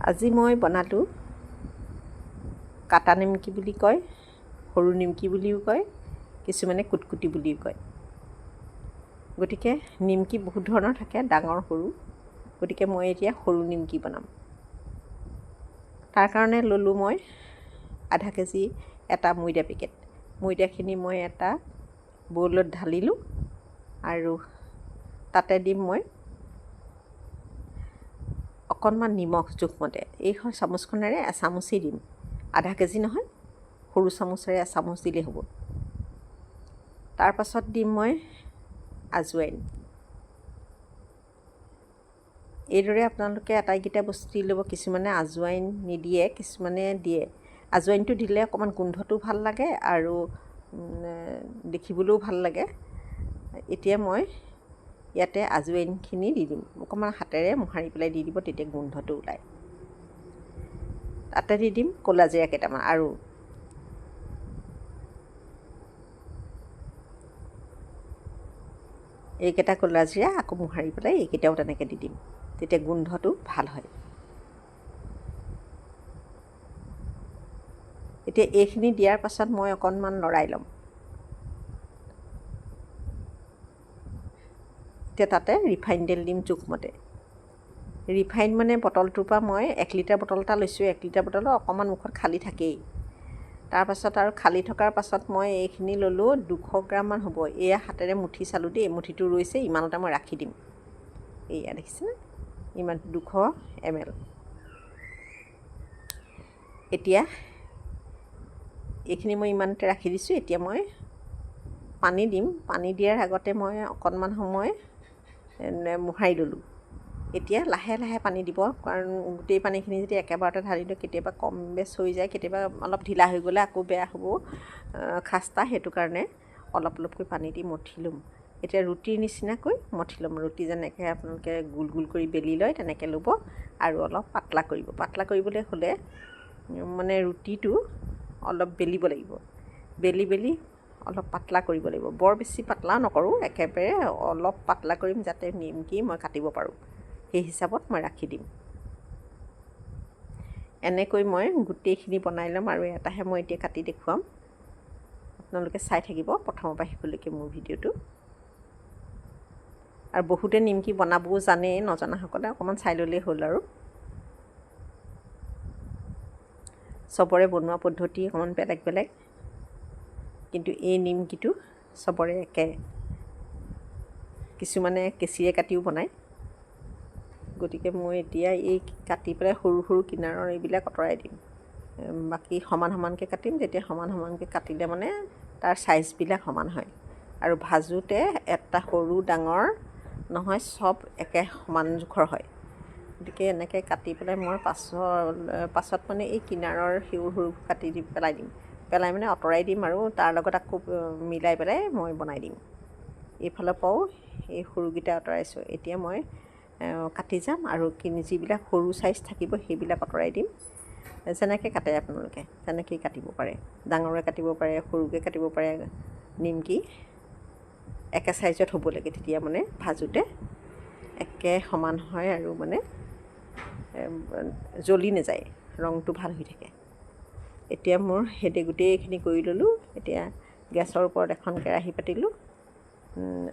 আজি মই বনালোঁ কাটা নিমকি বুলি কয়, সৰু নিমকি বুলিও কয়, কিছুমানে কুটকুটি বুলিও কয়। গতিকে নিমকি বহুত ধৰণৰ থাকে, ডাঙৰ সৰু। গতিকে মই এতিয়া সৰু নিমকি বনাম। তাৰ কাৰণে ল'লোঁ মই আধা কেজি এটা ময়দা পেকেট। ময়দাখিনি মই এটা বৌলত ঢালিলোঁ আৰু তাতে দিম মই অকণমান নিমখ জোখমতে। এইখন চামুচখনেৰে এচামুচেই দিম, আধা কেজি নহয়, সৰু চামুচেৰে এচামুচ দিলেই হ'ব। তাৰ পাছত দিম মই আজৱাইন। এইদৰে আপোনালোকে আটাইকেইটা বস্তু দি ল'ব। কিছুমানে আজৱাইন নিদিয়ে, কিছুমানে দিয়ে। আজৱাইনটো দিলে অকণমান গোন্ধটো ভাল লাগে আৰু দেখিবলৈও ভাল লাগে। এতিয়া মই ইয়াতে আজৱাইনখিনি দি দিম, অকণমান হাতেৰে মোহাৰি পেলাই দি দিব, তেতিয়া গোন্ধটো ওলায়। তাতে দি দিম ক'লা জিৰা কেইটামান আৰু এইকেইটা ক'লা জিৰা আকৌ মোহাৰি পেলাই এইকেইটাও তেনেকৈ দি দিম, তেতিয়া গোন্ধটো ভাল হয়। এতিয়া এইখিনি দিয়াৰ পাছত মই অকণমান লৰাই ল'ম। এতিয়া তাতে ৰিফাইন তেল দিম জোখমতে। ৰিফাইন মানে বটলটোৰ পৰা মই 1 লিটাৰ বটল এটা লৈছোঁ। 1 লিটাৰ বটলত অকণমান মুখত খালী থাকেই। তাৰপাছত আৰু খালী থকাৰ পাছত মই এইখিনি ল'লোঁ 200 গ্ৰামমান হ'ব। এয়া হাতেৰে মুঠি চালোঁ দেই, মুঠিটো ৰৈছে, ইমানতে মই ৰাখি দিম। এয়া দেখিছেনে, ইমান 200 ml। এতিয়া এইখিনি মই ইমানতে ৰাখি দিছোঁ। এতিয়া মই পানী দিম। পানী দিয়াৰ আগতে মই অকণমান সময় মোহাৰি ল'লোঁ। এতিয়া লাহে লাহে পানী দিব, কাৰণ গোটেই পানীখিনি যদি একেবাৰতে ঢালি দিওঁ কেতিয়াবা কম বেছ হৈ যায়, কেতিয়াবা অলপ ঢিলা হৈ গ'লে আকৌ বেয়া হ'ব খাস্তা। সেইটো কাৰণে অলপ অলপকৈ পানী দি মঠি ল'ম। এতিয়া ৰুটিৰ নিচিনাকৈ মঠি ল'ম। ৰুটি যেনেকৈ আপোনালোকে গোল গোল কৰি বেলি লয় তেনেকৈ ল'ব আৰু অলপ পাতলা কৰিব। পাতলা কৰিবলৈ হ'লে মানে ৰুটিটো অলপ বেলিব লাগিব। বেলি বেলি অলপ পাতলা কৰিব লাগিব। বৰ বেছি পাতলাও নকৰোঁ, একেবাৰে অলপ পাতলা কৰিম যাতে নিমকি মই কাটিব পাৰোঁ। সেই হিচাপত মই ৰাখি দিম। এনেকৈ মই গোটেইখিনি বনাই ল'ম আৰু এটাহে মই এতিয়া কাটি দেখুৱাম। আপোনালোকে চাই থাকিব প্ৰথমৰ পৰা শেষলৈকে মোৰ ভিডিঅ'টো। আৰু বহুতে নিমকি বনাবও জানেই, নজনাসকলে অকণমান চাই ল'লেই হ'ল আৰু। চবৰে বনোৱা পদ্ধতি অকণমান বেলেগ বেলেগ, কিন্তু এই নিমকিটো চবৰে একে। কিছুমানে কেঁচিৰে কাটিও বনায়। গতিকে মই এতিয়া এই কাটি পেলাই সৰু সৰু কিনাৰৰ এইবিলাক আঁতৰাই দিম। বাকী সমান সমানকৈ কাটিম, তেতিয়া সমান সমানকৈ কাটিলে মানে তাৰ চাইজবিলাক সমান হয়। আৰু ভাজোতে এটা সৰু ডাঙৰ নহয়, চব একে সমান জোখৰ হয়। গতিকে এনেকৈ কাটি পেলাই মই পাছত মানে এই কিনাৰৰ সৰু সৰু কাটি দি পেলাই দিম। পেলাই মানে আঁতৰাই দিম আৰু তাৰ লগত আকৌ মিলাই পেলাই মই বনাই দিম। এইফালৰ পৰাও এই সৰুকেইটা আঁতৰাইছোঁ। এতিয়া মই কাটি যাম আৰু যিবিলাক সৰু চাইজ থাকিব সেইবিলাক আঁতৰাই দিম। যেনেকৈ কাটে আপোনালোকে তেনেকৈয়ে কাটিব পাৰে। ডাঙৰে কাটিব পাৰে, সৰুকৈ কাটিব পাৰে। নিমকি একে চাইজত হ'ব লাগে, তেতিয়া মানে ভাজোতে একে সমান হয় আৰু মানে জ্বলি নাযায়, ৰংটো ভাল হৈ থাকে। এতিয়া মোৰ সেইটো গোটেইখিনি কৰি ল'লোঁ। এতিয়া গেছৰ ওপৰত এখন কেৰাহী পাতিলোঁ।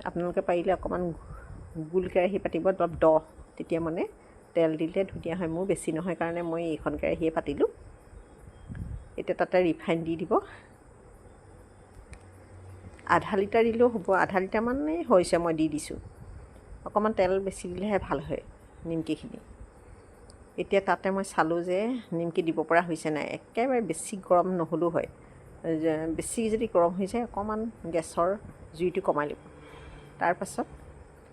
আপোনালোকে পাৰিলে অকণমান গোল কেৰাহী পাতিব, অলপ দ, তেতিয়া মানে তেল দিলে ধুনীয়া হয়। মোৰ বেছি নহয় কাৰণে মই এইখন কেৰাহীয়ে পাতিলোঁ। এতিয়া তাতে ৰিফাইন দি দিব। আধা লিটাৰ দিলেও হ'ব, আধা লিটাৰমানেই হৈছে মই দি দিছোঁ। অকণমান তেল বেছি দিলেহে ভাল হয় নিমকিখিনি। এতিয়া তাতে মই চালোঁ যে নিমকি দিব পৰা হৈছে নাই। একেবাৰে বেছি গৰম নহ'লেও হয়। বেছি যদি গৰম হৈ যায় অকণমান গেছৰ জুইটো কমাই ল'ব। তাৰপাছত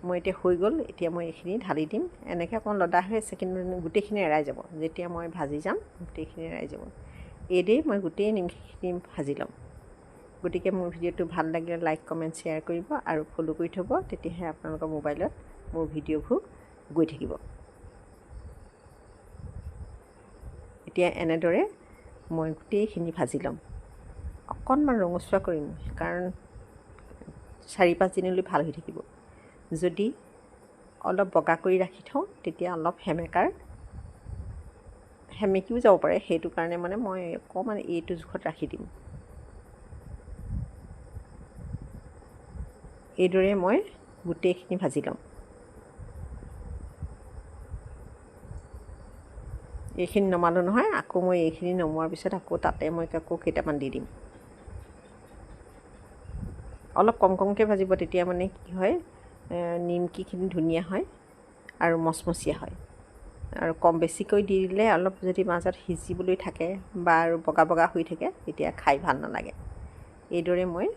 মই এতিয়া হৈ গ'ল। এতিয়া মই এইখিনি ঢালি দিম। এনেকৈ অকণমান লদা হৈ আছে, কিন্তু গোটেইখিনি এৰাই যাব। যেতিয়া মই ভাজি যাম গোটেইখিনি এৰাই যাব। এইদৰেই মই গোটেই নিমকিখিনি ভাজি ল'ম। গতিকে মোৰ ভিডিঅ'টো ভাল লাগিলে লাইক, কমেণ্ট, শ্বেয়াৰ কৰিব আৰু ফ'ল' কৰি থ'ব। তেতিয়াহে আপোনালোকৰ মোবাইলত মোৰ ভিডিঅ'বোৰ গৈ থাকিব। এতিয়া এনেদৰে মই গোটেইখিনি ভাজি ল'ম। অকণমান ৰঙচুৱা কৰিম, কাৰণ 4-5 দিনলৈ ভাল হৈ থাকিব। যদি অলপ বগা কৰি ৰাখি থওঁ তেতিয়া অলপ সেমেকাৰ সেমেকিও যাব পাৰে, সেইটো কাৰণে মানে মই অকণমান এইটো জোখত ৰাখি দিম। এইদৰে মই গোটেইখিনি ভাজি ল'ম। এইখিনি নমালোঁ নহয়, আকৌ মই এইখিনি নমোৱাৰ পিছত আকৌ তাতে মই আকৌ কেইটামান দি দিম। অলপ কম কমকৈ ভাজিব, তেতিয়া মানে কি হয় নিমকিখিনি ধুনীয়া হয় আৰু মচমচীয়া হয়। আৰু কম বেছিকৈ দি দিলে অলপ যদি মাজত সিজিবলৈ থাকে বা আৰু বগা বগা হৈ থাকে তেতিয়া খাই ভাল নালাগে। এইদৰে মই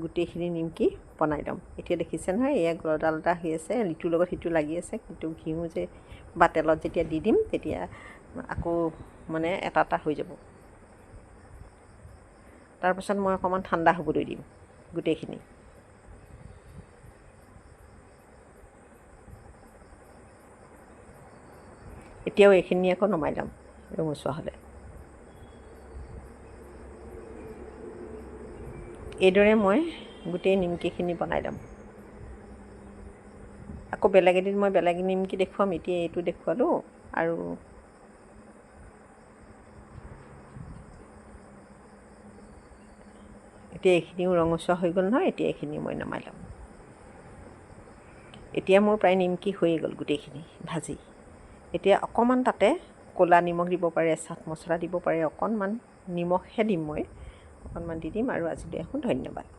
গোটেইখিনি নিমকি বনাই ল'ম। এতিয়া দেখিছে নহয়, এয়া গৰডাল এটা হৈ আছে, ইটোৰ লগত সিটো লাগি আছে, কিন্তু ঘিউ যে বা তেলত যেতিয়া দি দিম তেতিয়া আকৌ মানে এটা এটা হৈ যাব। তাৰপাছত মই অকণমান ঠাণ্ডা হ'বলৈ দিম গোটেইখিনি। এতিয়াও এইখিনি আকৌ নমাই ল'ম ৰঙচুৱা হ'লে। এইদৰে মই গোটেই নিমকিখিনি বনাই ল'ম। আকৌ বেলেগ এদিন মই বেলেগ নিমকি দেখুৱাম, এতিয়া এইটো দেখুৱালোঁ। আৰু এতিয়া এইখিনিও ৰঙচুৱা হৈ গ'ল নহয়, এতিয়া এইখিনিও মই নমাই ল'ম। এতিয়া মোৰ প্ৰায় নিমকি হৈয়ে গ'ল গোটেইখিনি ভাজি। এতিয়া অকণমান তাতে ক'লা নিমখ দিব পাৰে, চাট মছলা দিব পাৰে, অকণমান নিমখহে দিম মই, অকণমান দি দিম। আৰু আজিলৈ আহোঁ, ধন্যবাদ।